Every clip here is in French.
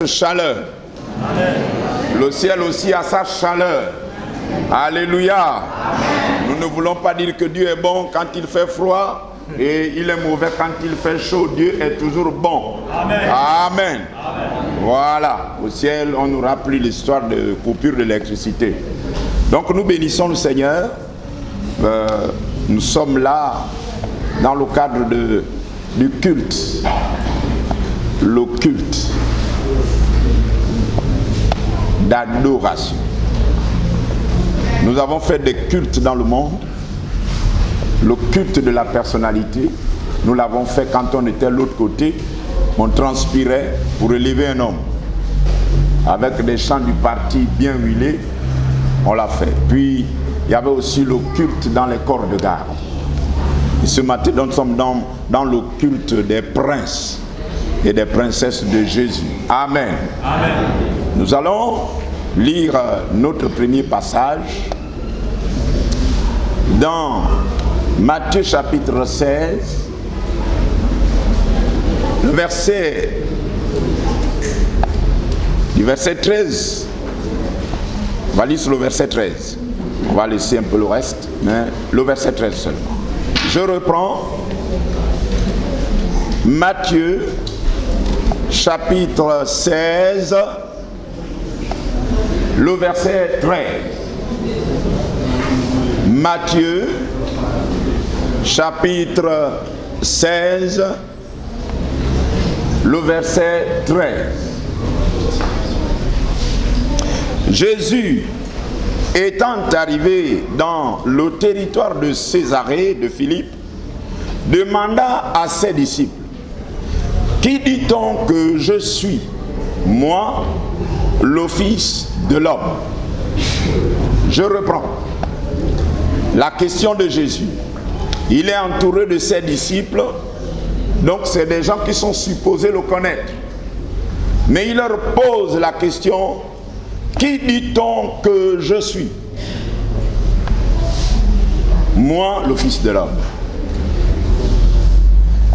Chaleur. Amen. Le ciel aussi a sa chaleur. Alléluia. Amen. Nous ne voulons pas dire que Dieu est bon quand il fait froid et il est mauvais quand il fait chaud. Dieu est toujours bon. Amen. Amen. Amen. Voilà. Au ciel, on n'aura plus l'histoire de coupure d'électricité. Donc nous bénissons le Seigneur. Nous sommes là dans le cadre du culte. Le culte d'adoration. Nous avons fait des cultes dans le monde. Le culte de la personnalité, nous l'avons fait quand on était de l'autre côté. On transpirait pour élever un homme. Avec des chants du parti bien huilés, on l'a fait. Puis, il y avait aussi le culte dans les corps de garde. Et ce matin, nous sommes dans le culte des princes et des princesses de Jésus. Amen. Amen. Nous allons lire notre premier passage dans Matthieu chapitre 16, le verset 13. On va lire sur le verset 13. On va laisser un peu le reste, mais le verset 13 seulement. Je reprends Matthieu chapitre 16, le verset 13. Matthieu, chapitre 16, le verset 13. Jésus, étant arrivé dans le territoire de Césarée de Philippe, demanda à ses disciples: qui dit-on que je suis, moi, le Fils de l'homme? Je reprends. La question de Jésus. Il est entouré de ses disciples, donc c'est des gens qui sont supposés le connaître. Mais il leur pose la question: qui dit-on que je suis? Moi, le Fils de l'homme.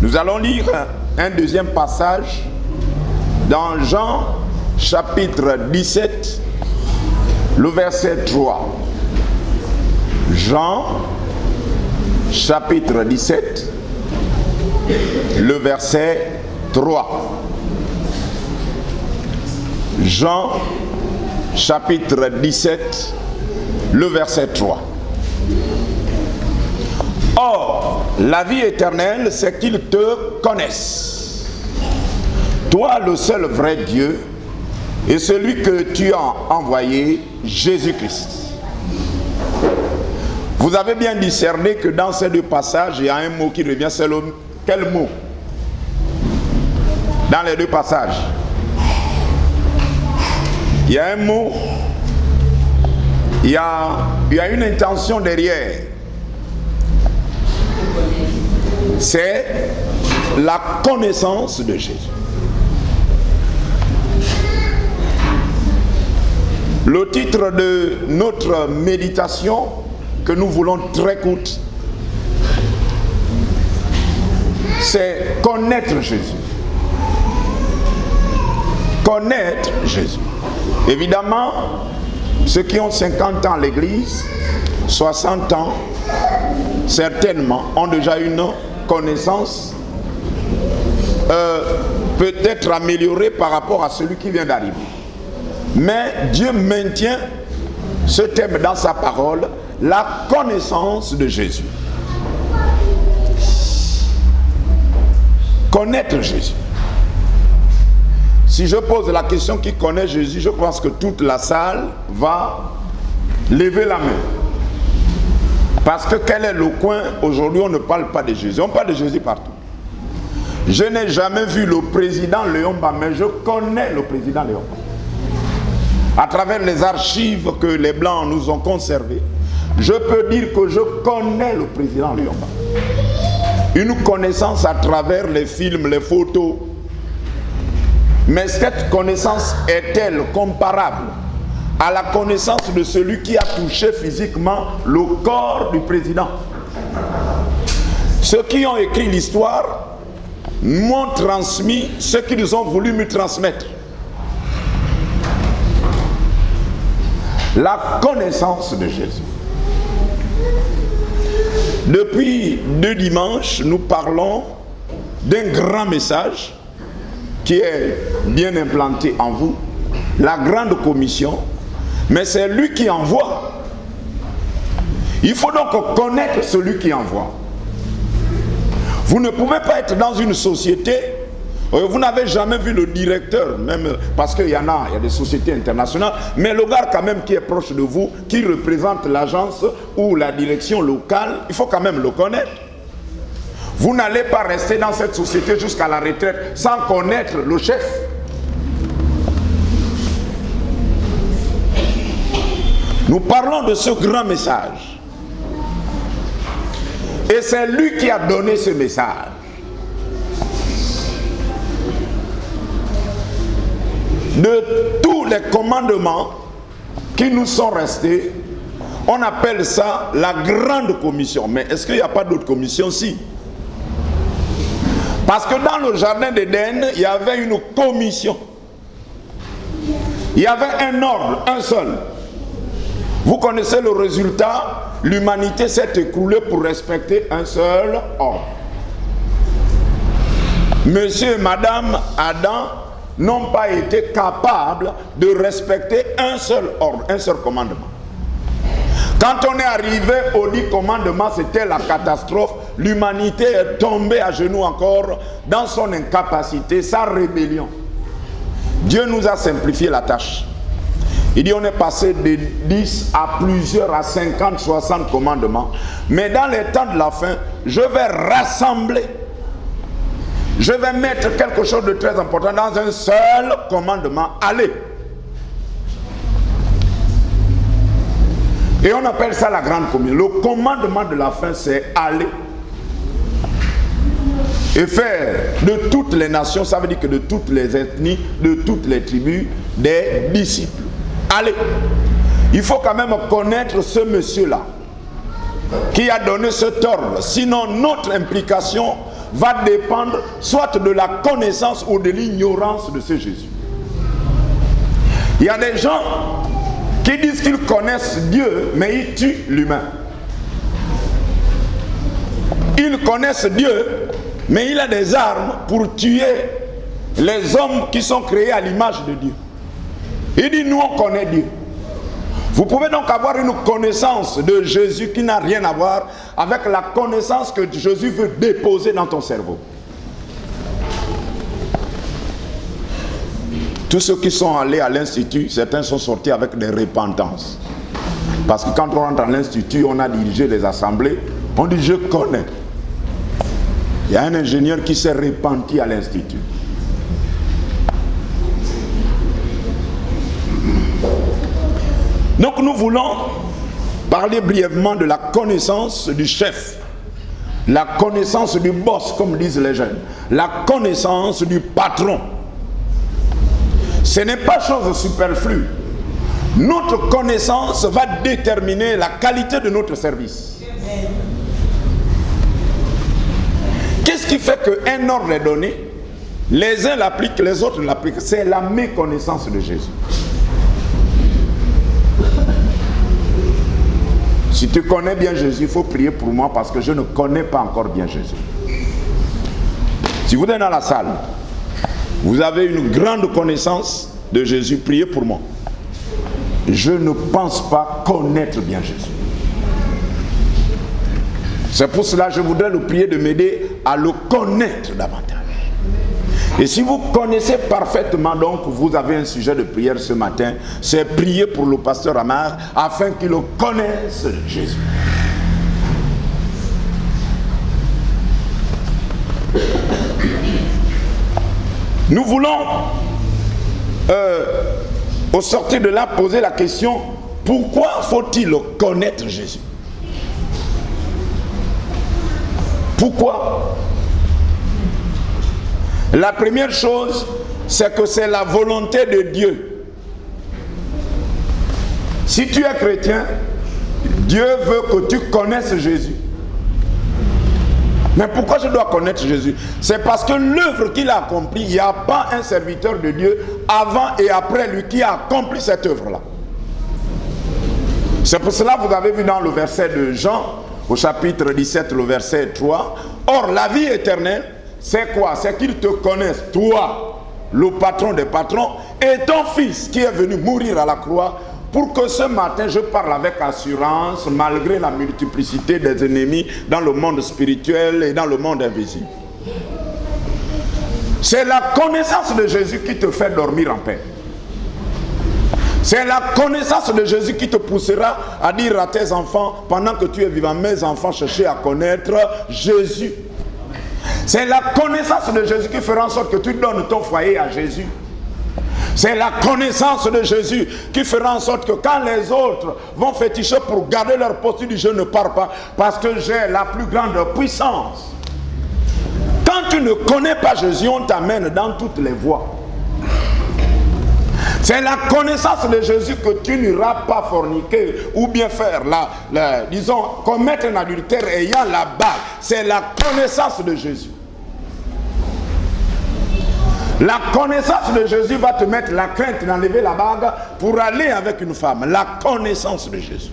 Nous allons lire un deuxième passage dans Jean chapitre 17, le verset 3. Jean chapitre 17, le verset 3. Jean chapitre 17, le verset 3. Or, la vie éternelle, c'est qu'ils te connaissent, toi le seul vrai Dieu, et celui que tu as envoyé, Jésus-Christ. Vous avez bien discerné que dans ces deux passages, il y a un mot qui revient. C'est quel mot? Dans les deux passages, il y a un mot, il y a une intention derrière. C'est la connaissance de Jésus. Le titre de notre méditation, que nous voulons très courte, c'est connaître Jésus. Connaître Jésus. Évidemment, ceux qui ont 50 ans à l'église, 60 ans, certainement, ont déjà une connaissance peut-être améliorée par rapport à celui qui vient d'arriver. Mais Dieu maintient ce thème dans sa parole, la connaissance de Jésus. Connaître Jésus. Si je pose la question qui connaît Jésus, je pense que toute la salle va lever la main. Parce que quel est le coin? Aujourd'hui, on ne parle pas de Jésus. On parle de Jésus partout. Je n'ai jamais vu le président Léomba, mais je connais le président Léomba. À travers les archives que les Blancs nous ont conservées, je peux dire que je connais le président Léomba. Une connaissance à travers les films, les photos. Mais cette connaissance est-elle comparable à la connaissance de celui qui a touché physiquement le corps du président? Ceux qui ont écrit l'histoire m'ont transmis ce qu'ils ont voulu me transmettre. La connaissance de Jésus. Depuis 2 dimanches, nous parlons d'un grand message qui est bien implanté en vous, la grande commission, mais c'est lui qui envoie. Il faut donc connaître celui qui envoie. Vous ne pouvez pas être dans une société, vous n'avez jamais vu le directeur, même parce qu'il y a des sociétés internationales, mais le gars quand même qui est proche de vous, qui représente l'agence ou la direction locale, il faut quand même le connaître. Vous n'allez pas rester dans cette société jusqu'à la retraite sans connaître le chef. Nous parlons de ce grand message. Et c'est lui qui a donné ce message. De tous les commandements qui nous sont restés, on appelle ça la grande commission. Mais est-ce qu'il n'y a pas d'autres commissions? Si. Parce que dans le jardin d'Éden, il y avait une commission. Il y avait un ordre, un seul. Vous connaissez le résultat, l'humanité s'est écroulée pour respecter un seul ordre. Monsieur et madame Adam n'ont pas été capables de respecter un seul ordre, un seul commandement. Quand on est arrivé au 10 commandements, c'était la catastrophe. L'humanité est tombée à genoux encore dans son incapacité, sa rébellion. Dieu nous a simplifié la tâche. Il dit on est passé de 10 à plusieurs, à 50, 60 commandements. Mais dans les temps de la fin, je vais rassembler. Je vais mettre quelque chose de très important dans un seul commandement. Allez. Et on appelle ça la grande communion. Le commandement de la fin, c'est aller. Et faire de toutes les nations, ça veut dire que de toutes les ethnies, de toutes les tribus, des disciples. Allez. Il faut quand même connaître ce monsieur-là qui a donné cet ordre. Sinon, notre implication va dépendre soit de la connaissance ou de l'ignorance de ce Jésus. Il y a des gens qui disent qu'ils connaissent Dieu, mais ils tuent l'humain. Ils connaissent Dieu, mais il a des armes pour tuer les hommes qui sont créés à l'image de Dieu. Il dit, nous on connaît Dieu. Vous pouvez donc avoir une connaissance de Jésus qui n'a rien à voir avec la connaissance que Jésus veut déposer dans ton cerveau. Tous ceux qui sont allés à l'institut, certains sont sortis avec des repentances. Parce que quand on rentre à l'institut, on a dirigé les assemblées, on dit je connais. Il y a un ingénieur qui s'est repenti à l'institut. Donc nous voulons parler brièvement de la connaissance du chef, la connaissance du boss, comme disent les jeunes, la connaissance du patron. Ce n'est pas chose superflue. Notre connaissance va déterminer la qualité de notre service. Qu'est-ce qui fait qu'un ordre est donné, les uns l'appliquent, les autres l'appliquent? C'est la méconnaissance de Jésus. Si tu connais bien Jésus, il faut prier pour moi parce que je ne connais pas encore bien Jésus. Si vous êtes dans la salle, vous avez une grande connaissance de Jésus, priez pour moi. Je ne pense pas connaître bien Jésus. C'est pour cela que je voudrais le prier de m'aider à le connaître davantage. Et si vous connaissez parfaitement, donc vous avez un sujet de prière ce matin, c'est prier pour le pasteur Amar afin qu'il le connaisse Jésus. Nous voulons, au sortir de là, poser la question, pourquoi faut-il connaître Jésus? Pourquoi? La première chose, c'est que c'est la volonté de Dieu. Si tu es chrétien, Dieu veut que tu connaisses Jésus. Mais pourquoi je dois connaître Jésus? C'est parce que l'œuvre qu'il a accomplie, il n'y a pas un serviteur de Dieu avant et après lui qui a accompli cette œuvre-là. C'est pour cela que vous avez vu dans le verset de Jean, au chapitre 17, le verset 3, « Or, la vie éternelle, c'est quoi? C'est qu'ils te connaissent, toi, le patron des patrons, et ton fils qui est venu mourir à la croix, pour que ce matin, je parle avec assurance, malgré la multiplicité des ennemis dans le monde spirituel et dans le monde invisible. » C'est la connaissance de Jésus qui te fait dormir en paix. C'est la connaissance de Jésus qui te poussera à dire à tes enfants, pendant que tu es vivant, mes enfants, cherchez à connaître Jésus. C'est la connaissance de Jésus qui fera en sorte que tu donnes ton foyer à Jésus. C'est la connaissance de Jésus qui fera en sorte que quand les autres vont féticher pour garder leur posture, je ne pars pas parce que j'ai la plus grande puissance. Quand tu ne connais pas Jésus, on t'amène dans toutes les voies. C'est la connaissance de Jésus que tu n'iras pas forniquer ou bien faire, disons, commettre un adultère ayant la bague. C'est la connaissance de Jésus. La connaissance de Jésus va te mettre la crainte d'enlever la bague pour aller avec une femme. La connaissance de Jésus.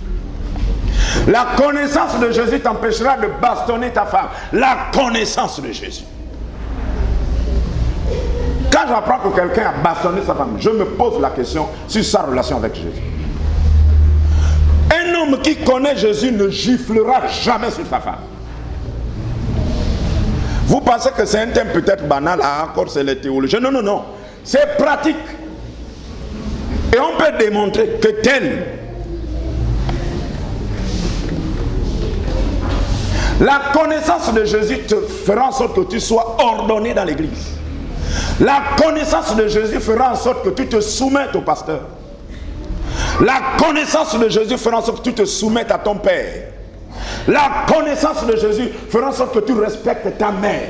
La connaissance de Jésus t'empêchera de bastonner ta femme. La connaissance de Jésus. Quand j'apprends que quelqu'un a bastonné sa femme, je me pose la question sur sa relation avec Jésus. Un homme qui connaît Jésus ne giflera jamais sur sa femme. Vous pensez que c'est un thème peut-être banal, encore c'est les théologiens. Non, non, non. C'est pratique. Et on peut démontrer que tel. La connaissance de Jésus te fera en sorte que tu sois ordonné dans l'église. La connaissance de Jésus fera en sorte que tu te soumettes au pasteur. La connaissance de Jésus fera en sorte que tu te soumettes à ton père. La connaissance de Jésus fera en sorte que tu respectes ta mère.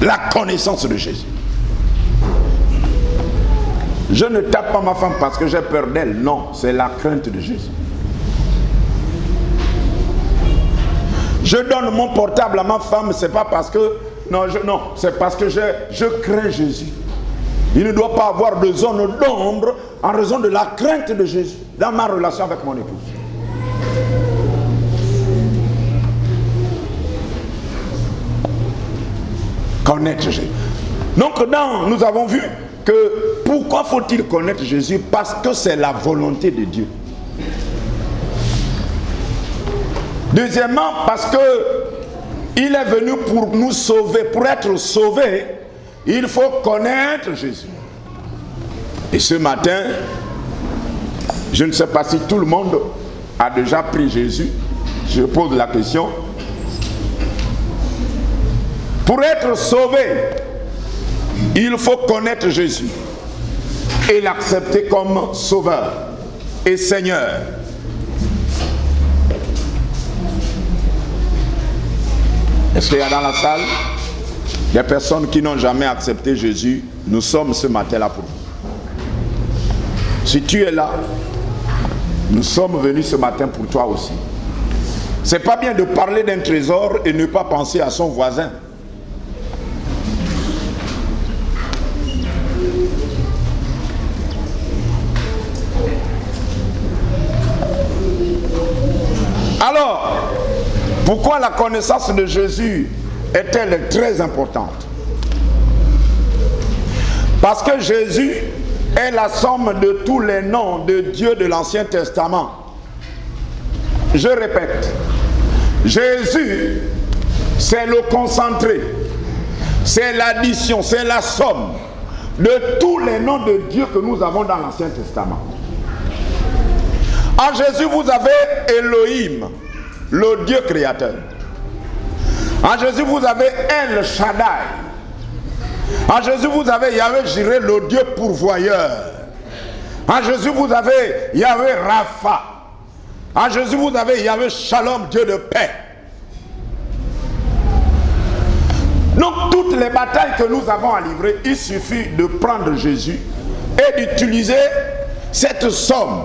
La connaissance de Jésus. Je ne tape pas ma femme parce que j'ai peur d'elle. Non, c'est la crainte de Jésus. Je donne mon portable à ma femme, c'est pas parce que... Non, c'est parce que je crains Jésus. Il ne doit pas avoir de zone d'ombre en raison de la crainte de Jésus dans ma relation avec mon épouse. Connaître Jésus. Donc nous avons vu que pourquoi faut-il connaître Jésus? Parce que c'est la volonté de Dieu. Deuxièmement, parce que il est venu pour nous sauver. Pour être sauvé, il faut connaître Jésus. Et ce matin, je ne sais pas si tout le monde a déjà pris Jésus. Je pose la question. Pour être sauvé, il faut connaître Jésus et l'accepter comme sauveur et Seigneur. Est-ce qu'il y a dans la salle des personnes qui n'ont jamais accepté Jésus? Nous sommes ce matin-là pour vous. Si tu es là, nous sommes venus ce matin pour toi aussi. C'est pas bien de parler d'un trésor et ne pas penser à son voisin. Alors, pourquoi la connaissance de Jésus est-elle très importante? Parce que Jésus est la somme de tous les noms de Dieu de l'Ancien Testament. Je répète, Jésus, c'est le concentré, c'est l'addition, c'est la somme de tous les noms de Dieu que nous avons dans l'Ancien Testament. En Jésus, vous avez Elohim, le Dieu créateur. En Jésus, vous avez El Shaddai. En Jésus, vous avez Yahweh Jireh, le Dieu pourvoyeur. En Jésus, vous avez Yahweh Rapha. En Jésus, vous avez Yahweh Shalom, Dieu de paix. Donc, toutes les batailles que nous avons à livrer, il suffit de prendre Jésus et d'utiliser cette somme.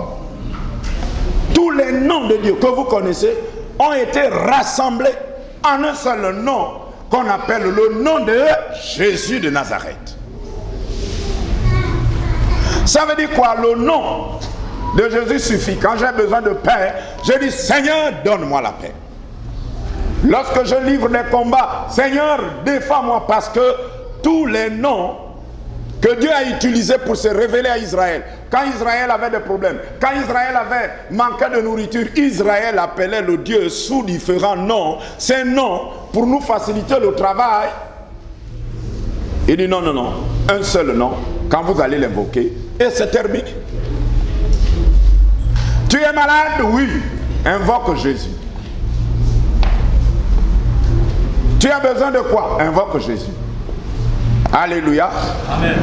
Tous les noms de Dieu que vous connaissez ont été rassemblés en un seul nom qu'on appelle le nom de Jésus de Nazareth. Ça veut dire quoi? Le nom de Jésus suffit. Quand j'ai besoin de paix, je dis Seigneur, donne-moi la paix. Lorsque je livre des combats, Seigneur, défends-moi, parce que tous les noms que Dieu a utilisés pour se révéler à Israël, quand Israël avait des problèmes, quand Israël avait manqué de nourriture, Israël appelait le Dieu sous différents noms. Ces noms, pour nous faciliter le travail, il dit non, non, non, un seul nom, quand vous allez l'invoquer, et c'est terminé. Tu es malade? Oui, invoque Jésus. Tu as besoin de quoi? Invoque Jésus. Alléluia. Amen.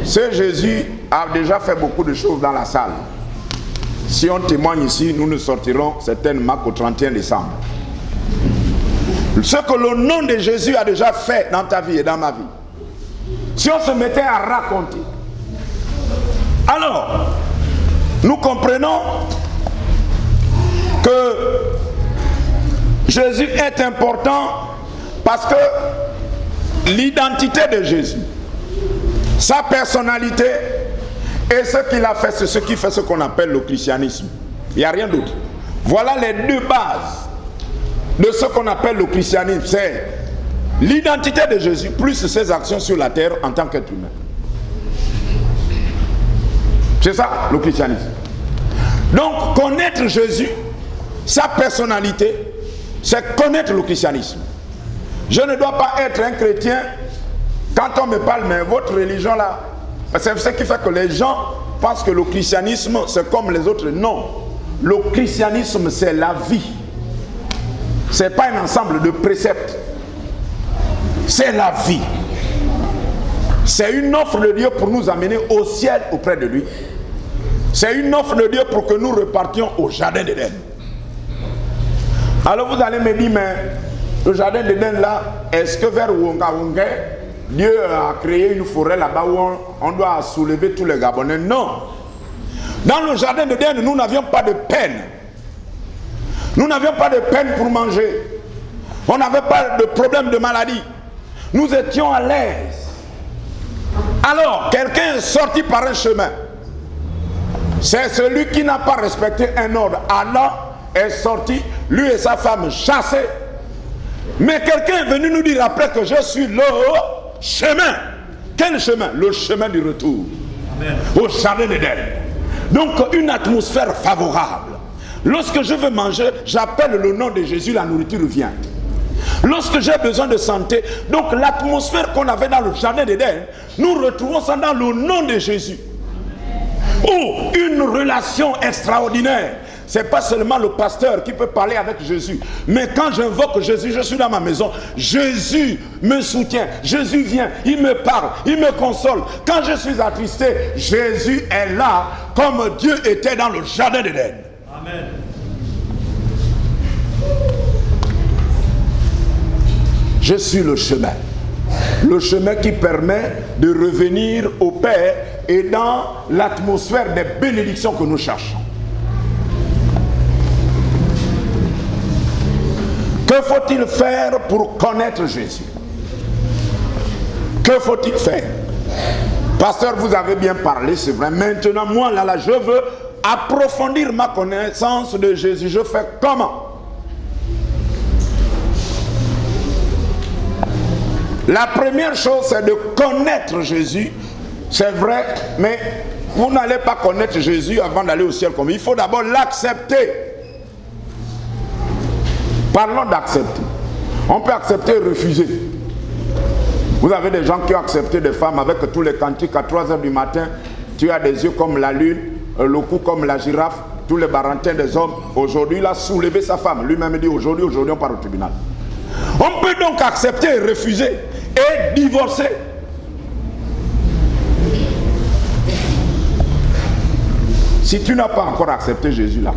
Ce Jésus a déjà fait beaucoup de choses dans la salle. Si on témoigne ici, nous ne sortirons certainement qu'au 31 décembre. Ce que le nom de Jésus a déjà fait dans ta vie et dans ma vie. Si on se mettait à raconter. Alors, nous comprenons que Jésus est important parce que l'identité de Jésus, sa personnalité et ce qu'il a fait, c'est ce qui fait ce qu'on appelle le christianisme. Il n'y a rien d'autre. Voilà les deux bases de ce qu'on appelle le christianisme. C'est l'identité de Jésus plus ses actions sur la terre en tant qu'être humain. C'est ça le christianisme. Donc connaître Jésus, sa personnalité, c'est connaître le christianisme. Je ne dois pas être un chrétien quand on me parle, mais votre religion là, c'est ce qui fait que les gens pensent que le christianisme c'est comme les autres. Non, le christianisme c'est la vie. C'est pas un ensemble de préceptes. C'est la vie. C'est une offre de Dieu pour nous amener au ciel auprès de lui. C'est une offre de Dieu pour que nous repartions au jardin d'Éden. Alors vous allez me dire, mais le jardin d'Éden là, est-ce que vers Wonga, Dieu a créé une forêt là-bas où on doit soulever tous les Gabonais? Non. Dans le jardin d'Éden, nous n'avions pas de peine. Nous n'avions pas de peine pour manger. On n'avait pas de problème de maladie. Nous étions à l'aise. Alors, quelqu'un est sorti par un chemin. C'est celui qui n'a pas respecté un ordre. Adam est sorti, lui et sa femme chassés. Mais quelqu'un est venu nous dire après que je suis le chemin. Quel chemin? Le chemin du retour. Amen. Au jardin d'Éden. Donc une atmosphère favorable. Lorsque je veux manger, j'appelle le nom de Jésus, la nourriture vient. Lorsque j'ai besoin de santé, donc l'atmosphère qu'on avait dans le jardin d'Éden, nous retrouvons ça dans le nom de Jésus. Oh, une relation extraordinaire. C'est pas seulement le pasteur qui peut parler avec Jésus. Mais quand j'invoque Jésus, je suis dans ma maison. Jésus me soutient. Jésus vient, il me parle, il me console. Quand je suis attristé, Jésus est là comme Dieu était dans le jardin d'Éden. Amen. Je suis le chemin. Le chemin qui permet de revenir au Père et dans l'atmosphère des bénédictions que nous cherchons. Que faut-il faire pour connaître Jésus? Que faut-il faire? Pasteur, vous avez bien parlé, c'est vrai. Maintenant, moi, là, je veux approfondir ma connaissance de Jésus. Je fais comment? La première chose, c'est de connaître Jésus. C'est vrai, mais vous n'allez pas connaître Jésus avant d'aller au ciel comme il faut d'abord l'accepter. Parlons d'accepter. On peut accepter et refuser. Vous avez des gens qui ont accepté des femmes avec tous les cantiques à 3 h du matin. Tu as des yeux comme la lune, le cou comme la girafe, tous les barantins des hommes. Aujourd'hui, il a soulevé sa femme. Lui-même dit aujourd'hui, on part au tribunal. On peut donc accepter et refuser et divorcer. Si tu n'as pas encore accepté Jésus là,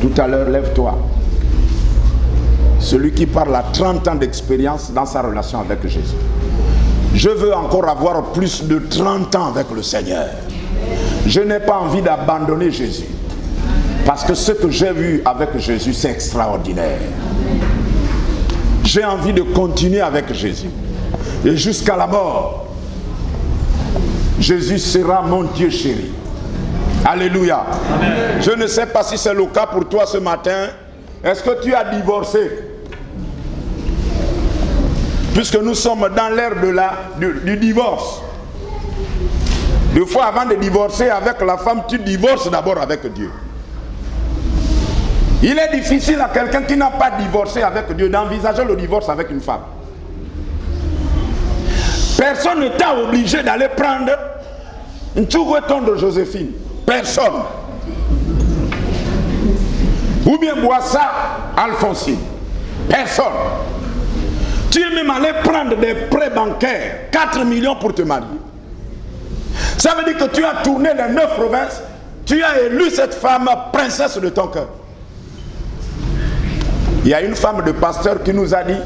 tout à l'heure, lève-toi. Celui qui parle a 30 ans d'expérience dans sa relation avec Jésus. Je veux encore avoir plus de 30 ans avec le Seigneur. Je n'ai pas envie d'abandonner Jésus. Parce que ce que j'ai vu avec Jésus, c'est extraordinaire. J'ai envie de continuer avec Jésus. Et jusqu'à la mort. Jésus sera mon Dieu chéri. Alléluia. Amen. Je ne sais pas si c'est le cas pour toi ce matin. Est-ce que tu as divorcé? Puisque nous sommes dans l'ère du divorce. Des fois, avant de divorcer avec la femme, tu divorces d'abord avec Dieu. Il est difficile à quelqu'un qui n'a pas divorcé avec Dieu d'envisager le divorce avec une femme. Personne ne t'a obligé d'aller prendre un tchougueton de Joséphine. Personne. Ou bien Boissa Alphonsine. Personne. Tu es même allé prendre des prêts bancaires, 4 millions pour te marier. Ça veut dire que tu as tourné les 9 provinces, tu as élu cette femme princesse de ton cœur. Il y a une femme de pasteur qui nous a dit,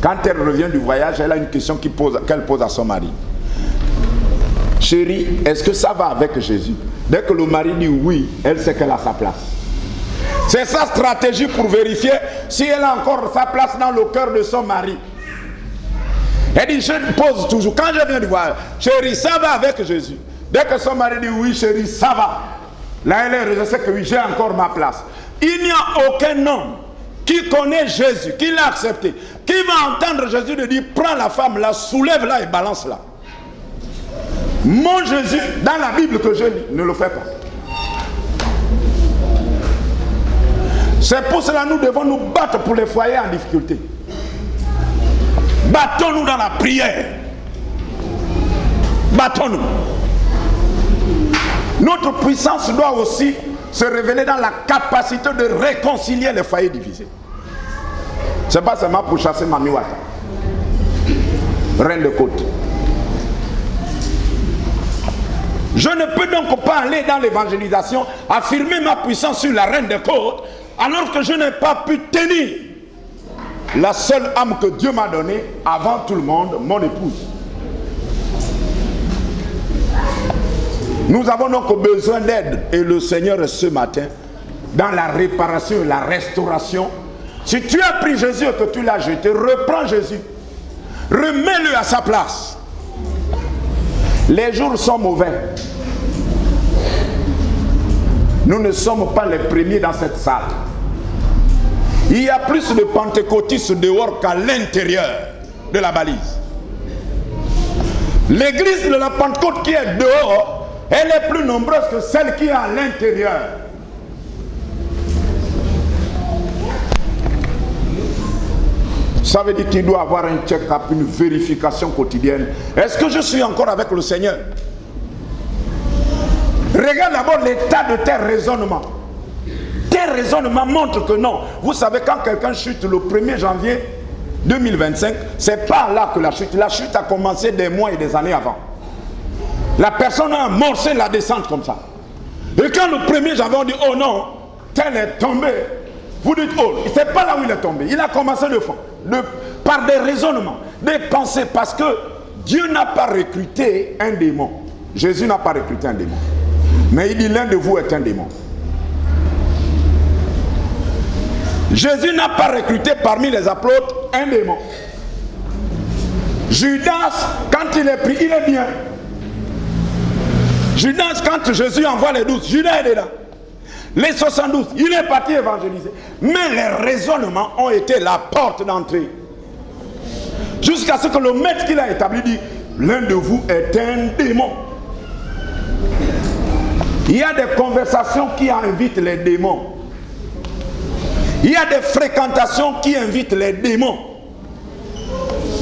quand elle revient du voyage, elle a une question qu'elle pose à son mari. Chérie, est-ce que ça va avec Jésus? Dès que le mari dit oui, elle sait qu'elle a sa place. C'est sa stratégie pour vérifier si elle a encore sa place dans le cœur de son mari. Elle dit, je pose toujours, quand je viens du voyage, chérie, ça va avec Jésus. Dès que son mari dit oui, chérie, ça va. Là, elle sait que oui, j'ai encore ma place. Il n'y a aucun homme qui connaît Jésus, qui l'a accepté, qui va entendre Jésus de dire, prends la femme là, soulève-la et balance-la. Mon Jésus, dans la Bible que je lis, ne le fait pas. C'est pour cela que nous devons nous battre pour les foyers en difficulté. Battons-nous dans la prière. Battons-nous. Notre puissance doit aussi se révéler dans la capacité de réconcilier les foyers divisés. Ce n'est pas seulement pour chasser Mami Wata, reine de côte. Je ne peux donc pas aller dans l'évangélisation, affirmer ma puissance sur la reine de côte, alors que je n'ai pas pu tenir la seule âme que Dieu m'a donnée avant tout le monde, mon épouse. Nous avons donc besoin d'aide, et le Seigneur ce matin, dans la réparation et la restauration. Si tu as pris Jésus et que tu l'as jeté, reprends Jésus, remets-le à sa place. Les jours sont mauvais. Nous ne sommes pas les premiers dans cette salle. Il y a plus de pentecôtistes dehors qu'à l'intérieur de la balise. L'église de la Pentecôte qui est dehors, elle est plus nombreuse que celle qui est à l'intérieur. Ça veut dire qu'il doit avoir un check-up, une vérification quotidienne. Est-ce que je suis encore avec le Seigneur? Regarde d'abord l'état de tes raisonnements. Tes raisonnements montrent que non. Vous savez, quand quelqu'un chute le 1er janvier 2025, c'est pas là que la chute a commencé des mois et des années avant. La personne a amorcé la descente comme ça. Et quand le 1er janvier, on dit, oh non, tel est tombé. Vous dites, oh, c'est pas là où il est tombé. Il a commencé de fond. Par des raisonnements, des pensées, parce que Dieu n'a pas recruté un démon. Jésus n'a pas recruté un démon. Mais il dit, l'un de vous est un démon. Jésus n'a pas recruté parmi les apôtres un démon. Judas, quand il est pris, il est bien. Judas, quand Jésus envoie les 12, Judas est dedans. Les 72, il est parti évangéliser. Mais les raisonnements ont été la porte d'entrée. Jusqu'à ce que le maître qu'il a établi dit, l'un de vous est un démon. Il y a des conversations qui invitent les démons. Il y a des fréquentations qui invitent les démons.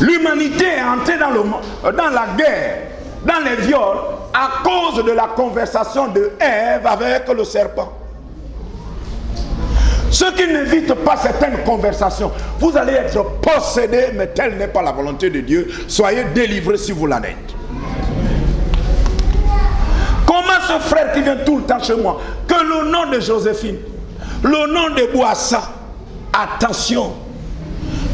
L'humanité est entrée dans la guerre, dans les viols, à cause de la conversation de Ève avec le serpent. Ceux qui n'évitent pas certaines conversations, vous allez être possédés, mais telle n'est pas la volonté de Dieu. Soyez délivrés si vous l'en êtes. Comment ce frère qui vient tout le temps chez moi, que le nom de Joséphine, le nom de Boissa, attention,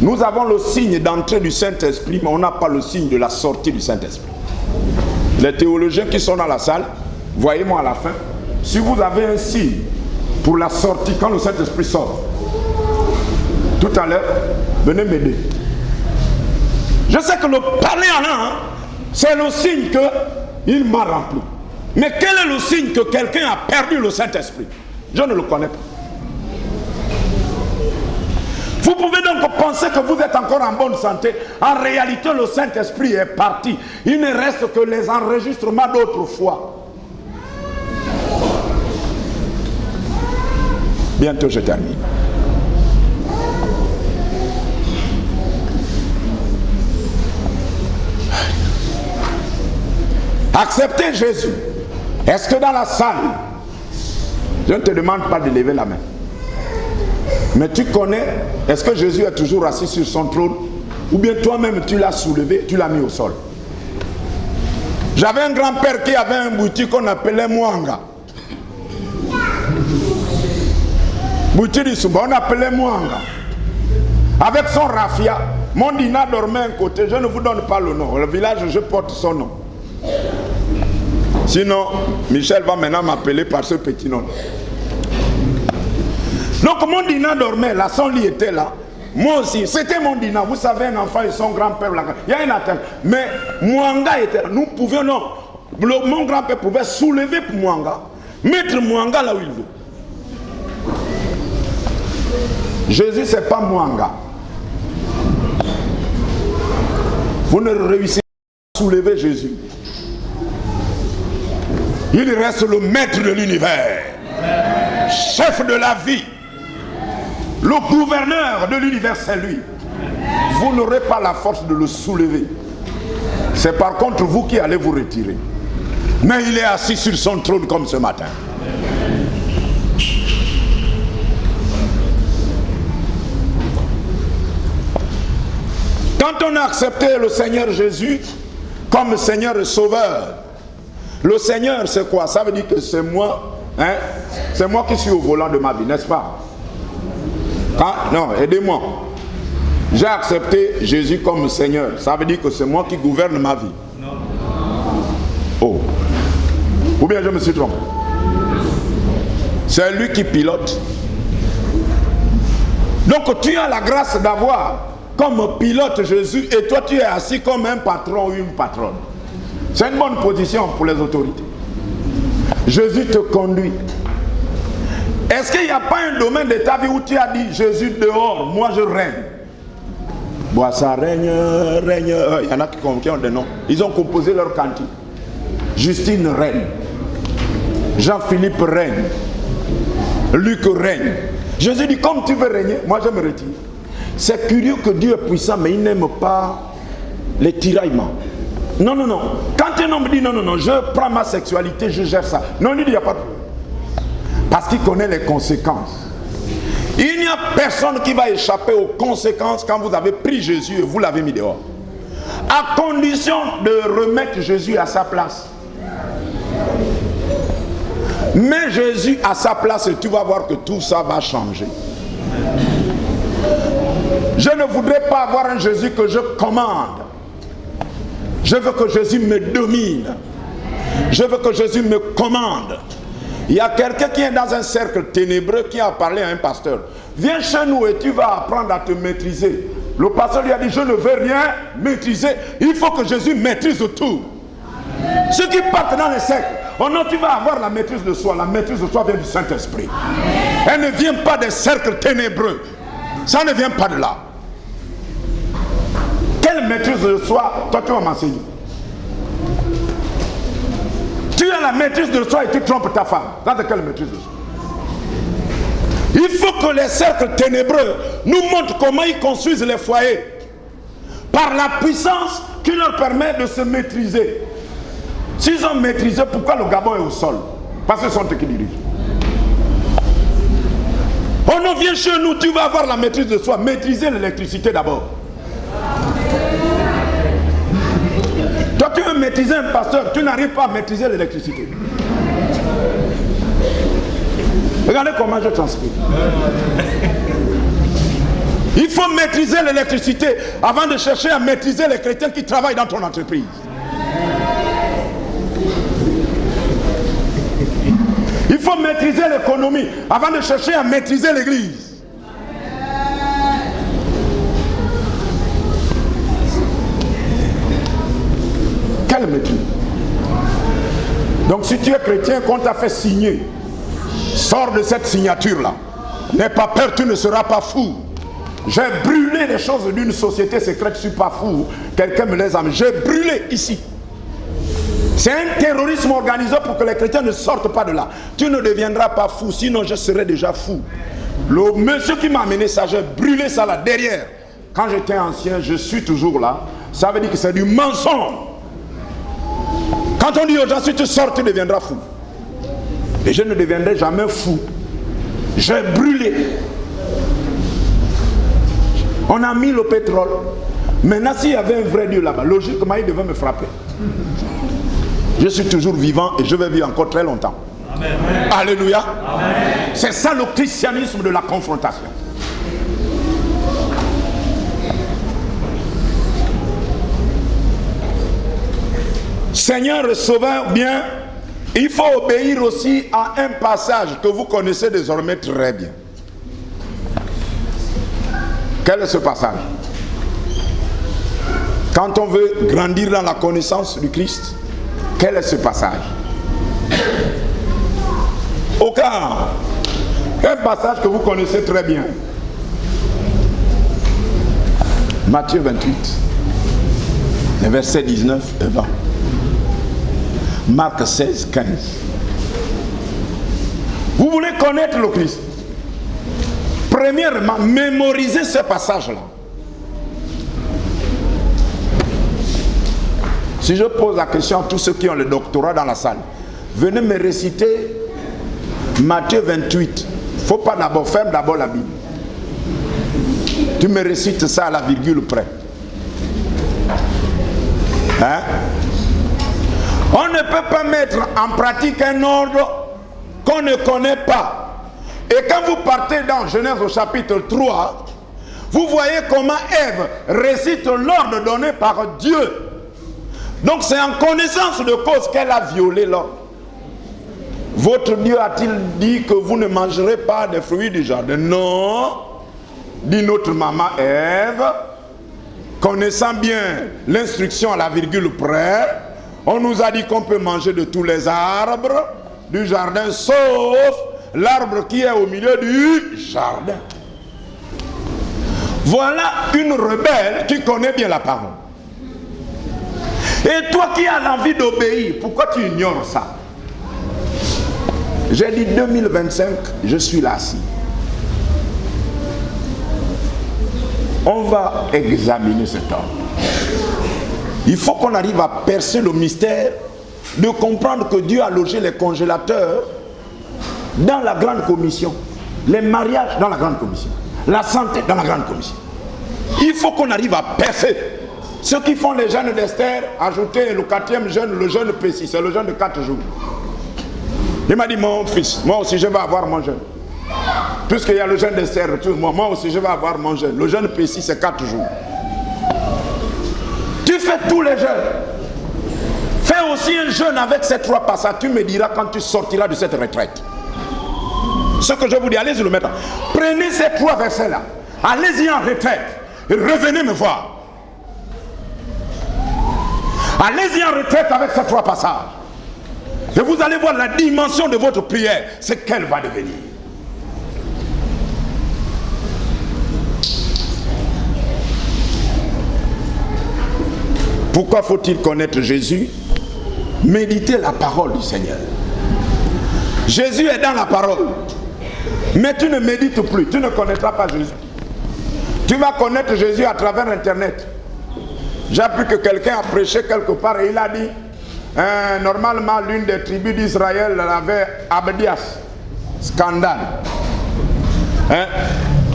nous avons le signe d'entrée du Saint-Esprit, mais on n'a pas le signe de la sortie du Saint-Esprit. Les théologiens qui sont dans la salle, voyez-moi à la fin, si vous avez un signe pour la sortie, quand le Saint-Esprit sort, tout à l'heure, venez m'aider. Je sais que le parler en langue, c'est le signe que il m'a rempli. Mais quel est le signe que quelqu'un a perdu le Saint-Esprit? Je ne le connais pas. Vous pouvez donc penser que vous êtes encore en bonne santé. En réalité, le Saint-Esprit est parti. Il ne reste que les enregistrements d'autrefois. Bientôt, je termine. Accepter Jésus. Est-ce que dans la salle, je ne te demande pas de lever la main, mais tu connais, est-ce que Jésus est toujours assis sur son trône, ou bien toi-même tu l'as soulevé, tu l'as mis au sol? J'avais un grand-père qui avait un boutique qu'on appelait Mwanga. Boutique du Souba, on appelait Mwanga. Avec son raffia, mon dina dormait à un côté, je ne vous donne pas le nom, le village je porte son nom. Sinon, Michel va maintenant m'appeler par ce petit nom. Donc mon dina dormait là, son lit était là. Moi aussi, c'était mon dina. Vous savez, un enfant et son grand-père, il y a une attente. Mais Mwanga était là. Nous pouvions, non. Mon grand-père pouvait soulever Mwanga, mettre Mwanga là où il veut. Jésus, c'est pas Mwanga. Vous ne réussissez pas à soulever Jésus. Il reste le maître de l'univers, chef de la vie, le gouverneur de l'univers, c'est lui. Vous n'aurez pas la force de le soulever. C'est par contre vous qui allez vous retirer. Mais il est assis sur son trône comme ce matin. Quand on a accepté le Seigneur Jésus comme Seigneur et Sauveur, le Seigneur, c'est quoi? Ça veut dire que c'est moi, hein? C'est moi qui suis au volant de ma vie, n'est-ce pas? Non, aidez-moi. J'ai accepté Jésus comme Seigneur. Ça veut dire que c'est moi qui gouverne ma vie. Non. Oh. Ou bien je me suis trompé. C'est lui qui pilote. Donc tu as la grâce d'avoir comme pilote Jésus et toi tu es assis comme un patron ou une patronne. C'est une bonne position pour les autorités. Jésus te conduit. Est-ce qu'il n'y a pas un domaine de ta vie où tu as dit Jésus dehors, moi je règne? Bon, ça règne. Il y en a qui ont des noms. Ils ont composé leur cantique. Justine règne. Jean-Philippe règne. Luc règne. Jésus dit, comme tu veux régner, moi je me retire. C'est curieux que Dieu est puissant, mais il n'aime pas les tiraillements. Non. Quand un homme dit non, je prends ma sexualité, je gère ça. Non, il dit, il n'y a pas de problème. Parce qu'il connaît les conséquences. Il n'y a personne qui va échapper aux conséquences quand vous avez pris Jésus et vous l'avez mis dehors. À condition de remettre Jésus à sa place. Mets Jésus à sa place et tu vas voir que tout ça va changer. Je ne voudrais pas avoir un Jésus que je commande. Je veux que Jésus me domine. Je veux que Jésus me commande. Il y a quelqu'un qui est dans un cercle ténébreux qui a parlé à un pasteur. Viens chez nous et tu vas apprendre à te maîtriser. Le pasteur lui a dit, je ne veux rien maîtriser. Il faut que Jésus maîtrise tout. Ceux qui partent dans les cercles, oh non, tu vas avoir la maîtrise de soi. La maîtrise de soi vient du Saint-Esprit. Elle ne vient pas des cercles ténébreux. Ça ne vient pas de là. Quelle maîtrise de soi, toi tu vas m'enseigner? Tu as la maîtrise de soi et tu trompes ta femme. Ça c'est quelle maîtrise de soi? Il faut que les cercles ténébreux nous montrent comment ils construisent les foyers. Par la puissance qui leur permet de se maîtriser. S'ils ont maîtrisé, pourquoi le Gabon est au sol? Parce que ce sont eux qui dirigent. Oh non, viens chez nous, tu vas avoir la maîtrise de soi. Maîtriser l'électricité d'abord. Toi, tu veux maîtriser un pasteur, tu n'arrives pas à maîtriser l'électricité. Regardez comment je transpire. Il faut maîtriser l'électricité avant de chercher à maîtriser les chrétiens qui travaillent dans ton entreprise. Il faut maîtriser l'économie avant de chercher à maîtriser l'église. Quelle maîtrise? Donc si tu es chrétien, qu'on t'a fait signer, sors de cette signature-là. N'aie pas peur, tu ne seras pas fou. J'ai brûlé les choses d'une société secrète, je ne suis pas fou. Quelqu'un me les a mis. J'ai brûlé ici. C'est un terrorisme organisé pour que les chrétiens ne sortent pas de là. Tu ne deviendras pas fou, sinon je serais déjà fou. Le monsieur qui m'a amené ça, j'ai brûlé ça là, derrière. Quand j'étais ancien, je suis toujours là. Ça veut dire que c'est du mensonge. Quand on dit aux gens, si tu sors, tu deviendras fou. Et je ne deviendrai jamais fou. J'ai brûlé. On a mis le pétrole. Maintenant, s'il y avait un vrai Dieu là-bas, logiquement, il devait me frapper. Je suis toujours vivant et je vais vivre encore très longtemps. Amen. Alléluia. Amen. C'est ça le christianisme de la confrontation. Seigneur et Sauveur, bien, il faut obéir aussi à un passage que vous connaissez désormais très bien. Quel est ce passage? Quand on veut grandir dans la connaissance du Christ, quel est ce passage? Aucun. Un passage que vous connaissez très bien. Matthieu 28, les versets 19 et 20. Marc 16, 15. Vous voulez connaître le Christ? Premièrement, mémorisez ce passage-là. Si je pose la question à tous ceux qui ont le doctorat dans la salle, venez me réciter Matthieu 28. Il ne faut pas d'abord, ferme d'abord la Bible. Tu me récites ça à la virgule près. Hein? On ne peut pas mettre en pratique un ordre qu'on ne connaît pas. Et quand vous partez dans Genèse au chapitre 3, vous voyez comment Ève récite l'ordre donné par Dieu. Donc c'est en connaissance de cause qu'elle a violé l'ordre. Votre Dieu a-t-il dit que vous ne mangerez pas des fruits du jardin? Non, dit notre maman Ève, connaissant bien l'instruction à la virgule près, on nous a dit qu'on peut manger de tous les arbres du jardin, sauf l'arbre qui est au milieu du jardin. Voilà une rebelle qui connaît bien la parole. Et toi qui as l'envie d'obéir, pourquoi tu ignores ça? J'ai dit 2025, je suis là assis. On va examiner cet ordre. Il faut qu'on arrive à percer le mystère de comprendre que Dieu a logé les congélateurs dans la grande commission, les mariages dans la grande commission, la santé dans la grande commission. Il faut qu'on arrive à percer. Ceux qui font les jeûnes d'Esther, ajouter le 4e jeûne, le jeûne précis, c'est le jeûne de 4 jours. Il m'a dit, mon fils, moi aussi je vais avoir mon jeûne. Puisqu'il y a le jeûne d'Esther, moi aussi je vais avoir mon jeûne. Le jeûne précis, c'est 4 jours. Tu fais tous les jeûnes. Fais aussi un jeûne avec ces 3 passages. Tu me diras quand tu sortiras de cette retraite. Ce que je vous dis, allez-y le mettre. Prenez ces 3 versets-là. Allez-y en retraite. Et revenez me voir. Allez-y en retraite avec ces 3 passages. Et vous allez voir la dimension de votre prière. C'est qu'elle va devenir. Pourquoi faut-il connaître Jésus? Méditer la parole du Seigneur. Jésus est dans la parole. Mais tu ne médites plus. Tu ne connaîtras pas Jésus. Tu vas connaître Jésus à travers Internet. J'ai appris que quelqu'un a prêché quelque part et il a dit normalement l'une des tribus d'Israël avait Abdias. Scandale. Hein?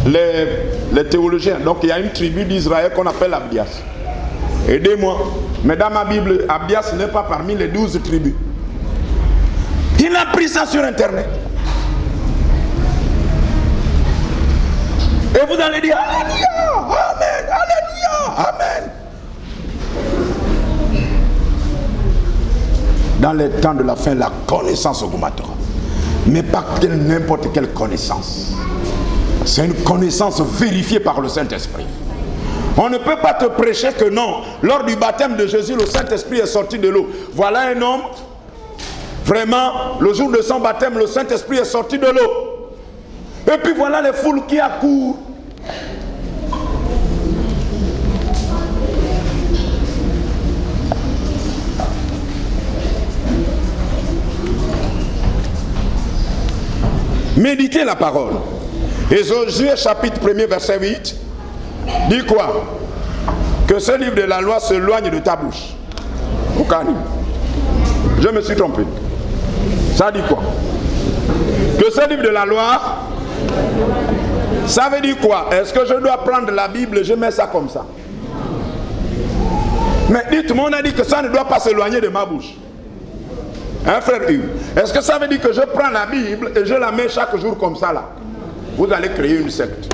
Les théologiens. Donc il y a une tribu d'Israël qu'on appelle Abdias. Aidez-moi. Mais dans ma Bible, Abdias n'est pas parmi les 12 tribus. Il a pris ça sur Internet. Et vous allez dire Alléluia, Amen, Alléluia, Amen. Dans les temps de la fin, la connaissance augmentera. Mais pas n'importe quelle connaissance. C'est une connaissance vérifiée par le Saint-Esprit. On ne peut pas te prêcher que non. Lors du baptême de Jésus, le Saint-Esprit est sorti de l'eau. Voilà un homme Vraiment, le jour de son baptême, le Saint-Esprit est sorti de l'eau. Et puis voilà les foules qui accourent. Méditez la parole. Et Josué chapitre 1er verset 8 dit quoi? Que ce livre de la loi s'éloigne de ta bouche. Au calme. Je me suis trompé. Ça dit quoi? Que ce livre de la loi, ça veut dire quoi? Est-ce que je dois prendre la Bible et je mets ça comme ça? Mais dites-moi, on a dit que ça ne doit pas s'éloigner de ma bouche. Hein, frère Hugues? Est-ce que ça veut dire que je prends la Bible et je la mets chaque jour comme ça là? Vous allez créer une secte.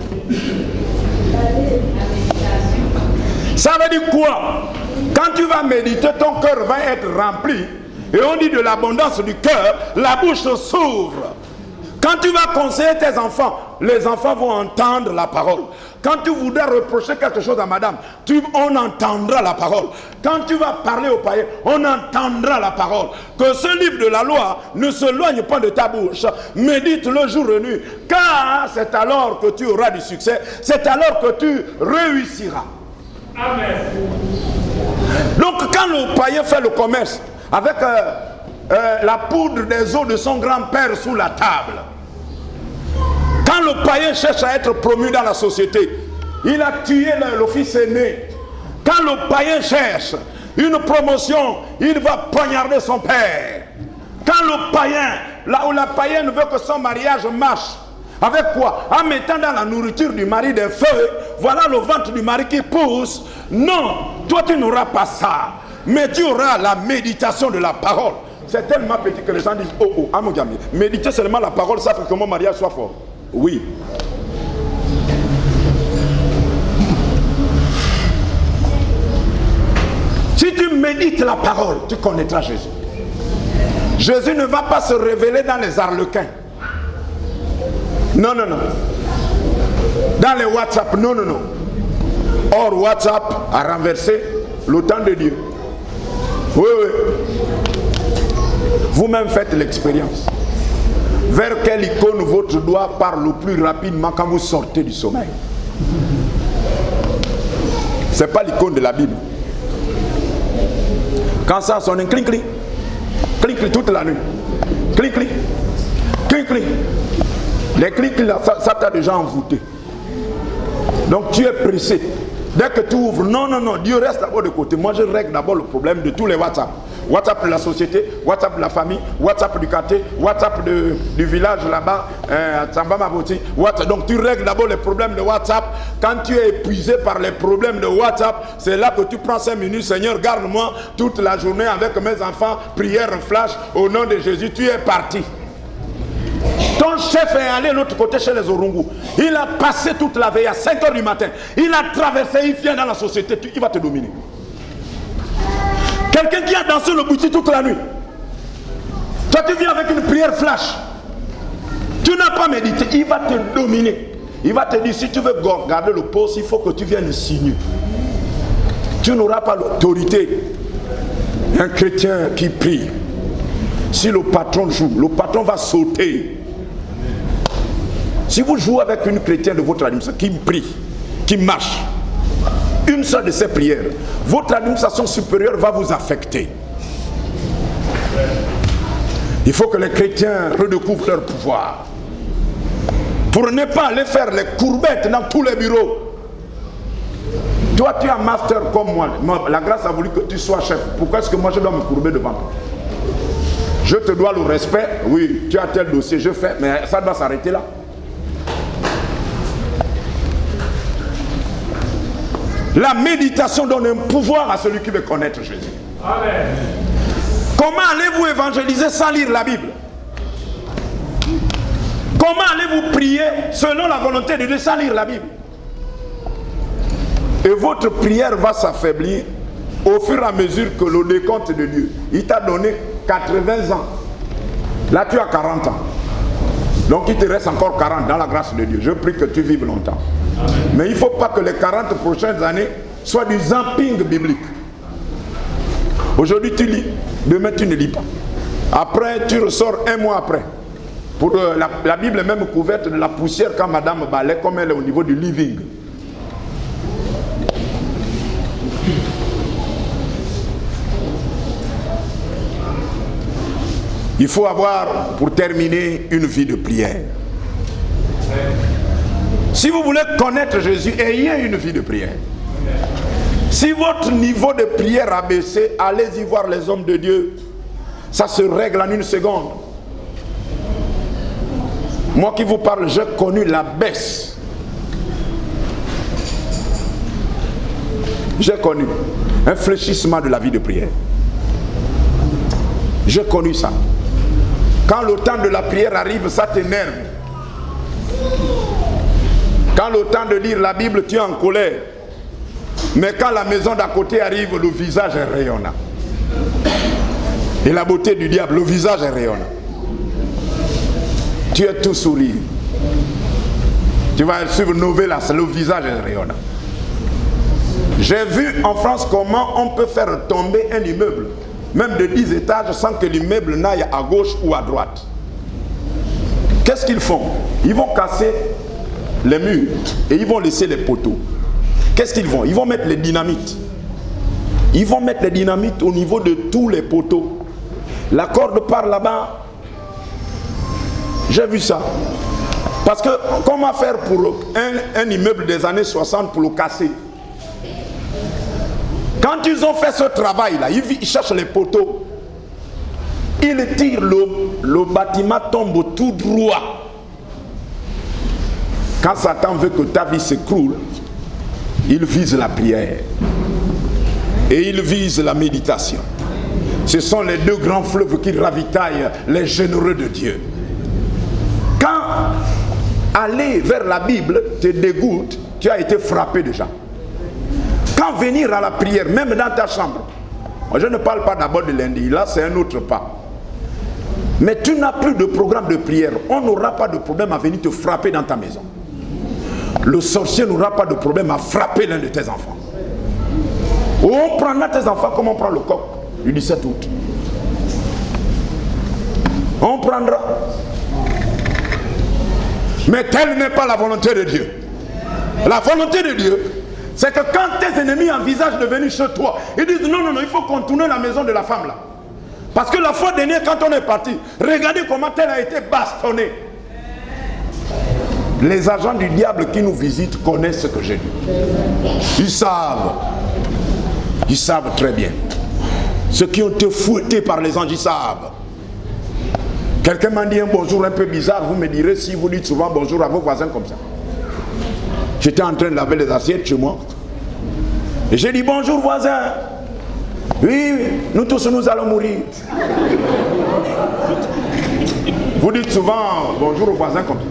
Ça veut dire quoi? Quand tu vas méditer, ton cœur va être rempli. Et on dit de l'abondance du cœur, la bouche s'ouvre. Quand tu vas conseiller tes enfants, les enfants vont entendre la parole. Quand tu voudras reprocher quelque chose à madame, on entendra la parole. Quand tu vas parler aux païens, on entendra la parole. Que ce livre de la loi ne s'éloigne pas de ta bouche. Médite-le jour et nuit. Car c'est alors que tu auras du succès. C'est alors que tu réussiras. Amen. Donc quand le païen fait le commerce avec la poudre des os de son grand-père sous la table, quand le païen cherche à être promu dans la société, il a tué le fils aîné. Quand le païen cherche une promotion, il va poignarder son père. Quand le païen, là où la païenne veut que son mariage marche, avec quoi? En mettant dans la nourriture du mari des feux, voilà le ventre du mari qui pousse. Non, toi tu n'auras pas ça, mais tu auras la méditation de la parole. C'est tellement petit que les gens disent, oh oh, Amogami, méditer seulement la parole, ça fait que mon mariage soit fort. Oui. Si tu médites la parole, tu connaîtras Jésus. Jésus ne va pas se révéler dans les arlequins. Non, non, non. Dans les WhatsApp, non, non, non. Or, WhatsApp a renversé le temps de Dieu. Oui, oui. Vous-même faites l'expérience. Vers quelle icône votre doigt parle le plus rapidement quand vous sortez du sommeil? Ce n'est pas l'icône de la Bible. Quand ça sonne, clic, clic. Clic, clic toute la nuit. Clic, clic. Clic, clic. Les clics là, ça t'a déjà envoûté. Donc tu es pressé. Dès que tu ouvres, non, non, non, Dieu reste d'abord de côté. Moi je règle d'abord le problème de tous les WhatsApp. WhatsApp de la société, WhatsApp de la famille, WhatsApp du quartier, WhatsApp du village là-bas, WhatsApp. Donc tu règles d'abord les problèmes de WhatsApp. Quand tu es épuisé par les problèmes de WhatsApp, c'est là que tu prends 5 minutes. Seigneur, garde-moi toute la journée avec mes enfants. Prière flash, au nom de Jésus, tu es parti. Ton chef est allé de l'autre côté chez les Orungu. Il a passé toute la veille à 5 h du matin. Il a traversé, il vient dans la société, il va te dominer. Quelqu'un qui a dansé le bouti toute la nuit. Toi tu viens avec une prière flash. Tu n'as pas médité, il va te dominer. Il va te dire, si tu veux garder le poste, il faut que tu viennes signer. Tu n'auras pas l'autorité. Un chrétien qui prie, si le patron joue, le patron va sauter. Si vous jouez avec une chrétienne de votre administration qui prie, qui marche, une seule de ces prières, votre administration supérieure va vous affecter. Il faut que les chrétiens redécouvrent leur pouvoir. Pour ne pas aller faire les courbettes dans tous les bureaux. Toi, tu es un master comme moi. La grâce a voulu que tu sois chef. Pourquoi est-ce que moi je dois me courber devant toi? Je te dois le respect. Oui, tu as tel dossier, je fais. Mais ça doit s'arrêter là. La méditation donne un pouvoir à celui qui veut connaître Jésus. Amen. Comment allez-vous évangéliser sans lire la Bible? Comment allez-vous prier selon la volonté de Dieu sans lire la Bible? Et votre prière va s'affaiblir au fur et à mesure que le décompte de Dieu. Il t'a donné 80 ans. Là tu as 40 ans. Donc il te reste encore 40 dans la grâce de Dieu. Je prie que tu vives longtemps. Amen. Mais il ne faut pas que les 40 prochaines années soient du zapping biblique. Aujourd'hui tu lis, demain tu ne lis pas. Après, tu ressors un mois après. Pour la Bible est même couverte de la poussière quand madame balaie, comme elle est au niveau du living. Il faut avoir, pour terminer, une vie de prière. Si vous voulez connaître Jésus, ayez une vie de prière. Si votre niveau de prière a baissé, allez-y voir les hommes de Dieu. Ça se règle en une seconde. Moi qui vous parle, j'ai connu la baisse. J'ai connu un fléchissement de la vie de prière. J'ai connu ça. Quand le temps de la prière arrive, ça t'énerve. Quand le temps de lire la Bible, tu es en colère. Mais quand la maison d'à côté arrive, le visage est rayonnant. Et la beauté du diable, le visage est rayonnant. Tu es tout sourire. Tu vas suivre Novelas, le visage est rayonnant. J'ai vu en France comment on peut faire tomber un immeuble, même de 10 étages, sans que l'immeuble n'aille à gauche ou à droite. Qu'est-ce qu'ils font? Ils vont casser les murs et ils vont laisser les poteaux. Qu'est-ce qu'ils vont? Ils vont mettre les dynamites. Ils vont mettre les dynamites au niveau de tous les poteaux. La corde part là-bas. J'ai vu ça. Parce que comment faire pour un immeuble des années 60 pour le casser? Quand ils ont fait ce travail-là, ils cherchent les poteaux. Ils tirent, le bâtiment tombe tout droit. Quand Satan veut que ta vie s'écroule, il vise la prière. Et il vise la méditation. Ce sont les deux grands fleuves qui ravitaillent les généreux de Dieu. Quand aller vers la Bible te dégoûte, tu as été frappé déjà. Quand venir à la prière, même dans ta chambre, moi je ne parle pas d'abord de lundi, là c'est un autre pas. Mais tu n'as plus de programme de prière, on n'aura pas de problème à venir te frapper dans ta maison. Le sorcier n'aura pas de problème à frapper l'un de tes enfants. Ou on prendra tes enfants comme on prend le coq du 17 août. On prendra. Mais telle n'est pas la volonté de Dieu. La volonté de Dieu, c'est que quand tes ennemis envisagent de venir chez toi, ils disent non, il faut contourner la maison de la femme là. Parce que la fois dernière, quand on est parti, regardez comment elle a été bastonnée. Les agents du diable qui nous visitent connaissent ce que j'ai dit. Ils savent très bien. Ceux qui ont été fouettés par les anges, ils savent. Quelqu'un m'a dit un bonjour un peu bizarre, vous me direz si vous dites souvent bonjour à vos voisins comme ça. J'étais en train de laver les assiettes chez moi. Et j'ai dit bonjour voisin. Oui, nous tous nous allons mourir. Vous dites souvent bonjour aux voisins comme ça.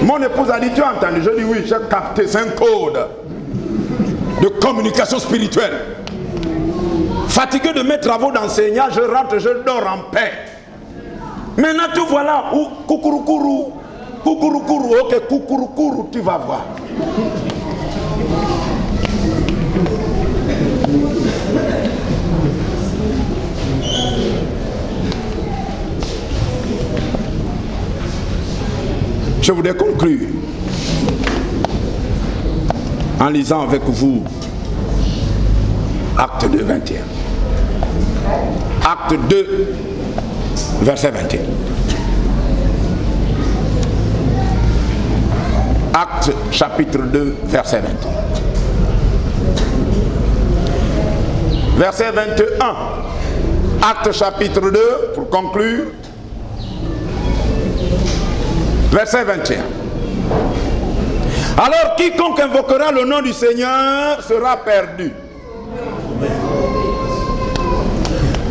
Mon épouse a dit tu as entendu? Je dis oui, j'ai capté, c'est un code de communication spirituelle. Fatigué de mes travaux d'enseignant, je rentre, je dors en paix. Maintenant tu vois là, coucouroukourou, ok, coucouroukourou, tu vas voir. Je voudrais conclure en lisant avec vous Acte 2, 21. Acte 2, verset 21. Acte chapitre 2, verset 21. Verset 21. Acte chapitre 2, pour conclure. Verset 21. Alors quiconque invoquera le nom du Seigneur sera perdu.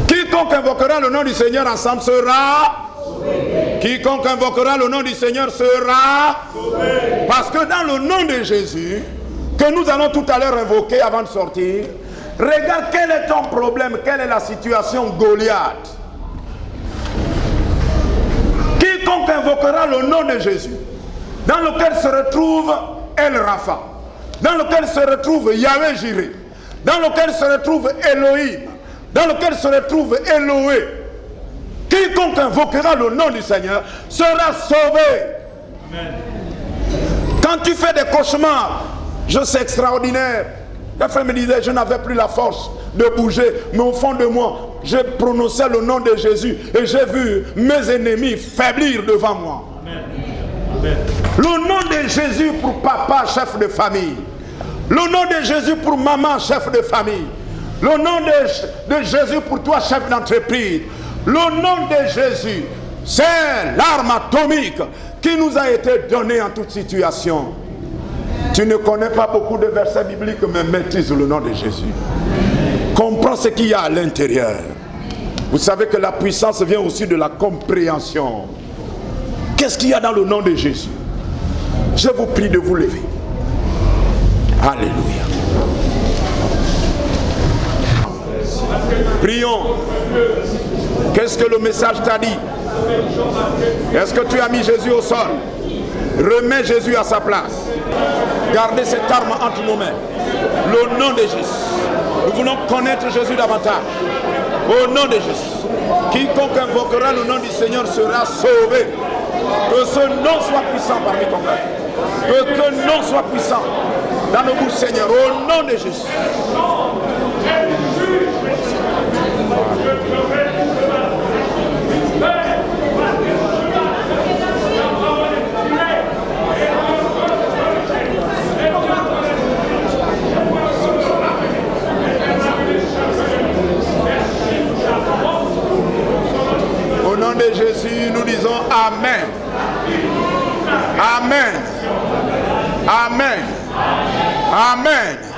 Quiconque invoquera le nom du Seigneur ensemble sera sauvé. Quiconque invoquera le nom du Seigneur sera sauvé. Parce que dans le nom de Jésus, que nous allons tout à l'heure invoquer avant de sortir, regarde quel est ton problème, quelle est la situation Goliath. Quiconque invoquera le nom de Jésus, dans lequel se retrouve El Rapha, dans lequel se retrouve Yahweh Jireh, dans lequel se retrouve Elohim, dans lequel se retrouve Elohé, Quiconque invoquera le nom du Seigneur sera sauvé. Amen. Quand tu fais des cauchemars, je sais extraordinaire. La femme me disait, je n'avais plus la force de bouger, mais au fond de moi, j'ai prononcé le nom de Jésus et j'ai vu mes ennemis faiblir devant moi. Amen. Amen. Le nom de Jésus pour papa, chef de famille. Le nom de Jésus pour maman, chef de famille. Le nom de Jésus pour toi, chef d'entreprise. Le nom de Jésus, c'est l'arme atomique qui nous a été donnée en toute situation. Tu ne connais pas beaucoup de versets bibliques, mais maîtrise le nom de Jésus. Comprends ce qu'il y a à l'intérieur. Vous savez que la puissance vient aussi de la compréhension. Qu'est-ce qu'il y a dans le nom de Jésus? Je vous prie de vous lever. Alléluia. Prions. Qu'est-ce que le message t'a dit? Est-ce que tu as mis Jésus au sol? Remets Jésus à sa place. Gardez cette arme entre nos mains. Le nom de Jésus. Nous voulons connaître Jésus davantage. Au nom de Jésus. Quiconque invoquera le nom du Seigneur sera sauvé. Que ce nom soit puissant parmi ton peuple. Que ce nom soit puissant dans nos bouches, Seigneur. Au nom de Jésus. Au nom de Jésus, nous disons Amen. Amen. Amen. Amen.